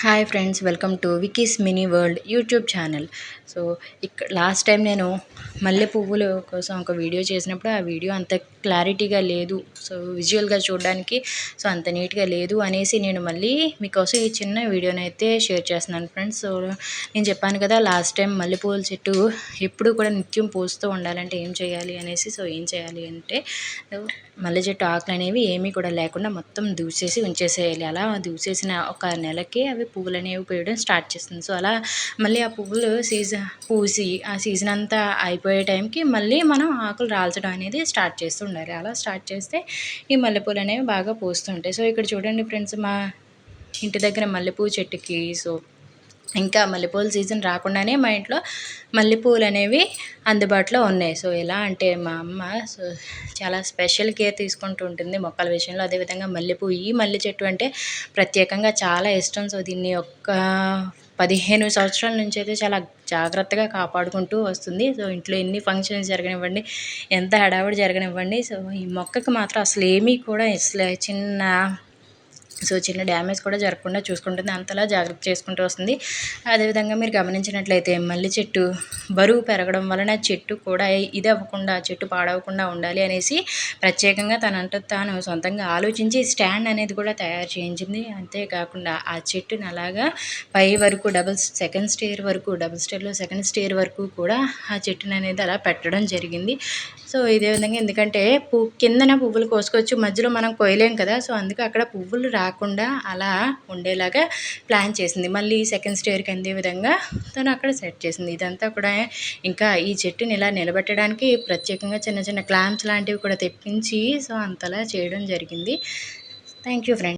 Hi friends, welcome to Vicky's mini world YouTube channel. So ఇక్కడ last time నేను మల్లె పువ్వుల కోసం ఒక వీడియో చేసినప్పుడు ఆ వీడియో అంత క్లారిటీగా లేదు. సో విజువల్గా చూడడానికి అంత నీట్గా లేదు అనేసి నేను మళ్ళీ మీకోసం ఈ చిన్న వీడియోని అయితే షేర్ చేస్తున్నాను ఫ్రెండ్స్. సో నేను చెప్పాను కదా, లాస్ట్ టైం మల్లెపూల చెట్టు ఎప్పుడు కూడా నిత్యం పూస్తూ ఉండాలంటే ఏం చేయాలి అనేసి. సో ఏం చేయాలి అంటే, మల్లె చెట్టు ఆకులు అనేవి ఏమీ కూడా లేకుండా మొత్తం దూసేసి ఉంచేసేయాలి. అలా దూసేసిన ఒక నెలకి అవి పువ్వులు అనేవి పూయడం స్టార్ట్ చేస్తుంది. సో అలా మళ్ళీ ఆ పువ్వులు పూసి ఆ సీజన్ అంతా అయిపోయే టైంకి మళ్ళీ మనం ఆకులు రాల్చడం అనేది స్టార్ట్ చేస్తూ ఉండాలి. అలా స్టార్ట్ చేస్తే ఈ మల్లెపూలు అనేవి బాగా పూస్తుంటాయి. సో ఇక్కడ చూడండి ఫ్రెండ్స్, మా ఇంటి దగ్గర మల్లెపూ చెట్టుకి ఇంకా మల్లెపూల సీజన్ రాకుండానే మా ఇంట్లో మల్లెపూలు అనేవి అందుబాటులో ఉన్నాయి. సో ఎలా అంటే, మా అమ్మ చాలా స్పెషల్ కేర్ తీసుకుంటూ ఉంటుంది మొక్కల విషయంలో. అదేవిధంగా ఈ మల్లె చెట్టు అంటే ప్రత్యేకంగా చాలా ఇష్టం. సో దీన్ని 15 సంవత్సరాల నుంచి అయితే చాలా జాగ్రత్తగా కాపాడుకుంటూ వస్తుంది. సో ఇంట్లో ఎన్ని ఫంక్షన్స్ జరగనివ్వండి, ఎంత హడావుడి జరగనివ్వండి, సో ఈ మొక్కకు మాత్రం అసలు ఏమీ కూడా చిన్న డ్యామేజ్ కూడా జరగకుండా చూసుకుంటుంది. అంతలా జాగ్రత్త చేసుకుంటూ వస్తుంది. అదేవిధంగా మీరు గమనించినట్లయితే మల్లె చెట్టు బరువు పెరగడం వలన చెట్టు కూడా ఇది అవ్వకుండా, చెట్టు పాడవకుండా ఉండాలి అనేసి ప్రత్యేకంగా తాను సొంతంగా ఆలోచించి స్టాండ్ అనేది కూడా తయారు చేయించింది. అంతేకాకుండా ఆ చెట్టుని అలాగా పై వరకు డబుల్ స్టేర్లో సెకండ్ స్టేర్ వరకు కూడా ఆ చెట్టుని అనేది అలా పెట్టడం జరిగింది. సో ఇదే విధంగా, ఎందుకంటే కిందన పువ్వులు కోసుకోవచ్చు, మధ్యలో మనం కోయలేం కదా. సో అందుకే అక్కడ పువ్వులు రాకుండా అలా ఉండేలాగా ప్లాన్ చేసింది. మళ్ళీ సెకండ్ స్టేర్కి అందే విధంగా తను అక్కడ సెట్ చేసింది. ఇదంతా కూడా ఇంకా ఈ చెట్టుని ఇలా నిలబెట్టడానికి ప్రత్యేకంగా చిన్న చిన్న క్లాంప్స్ లాంటివి కూడా తెప్పించి సో అంతలా చేయడం జరిగింది. Thank you friends.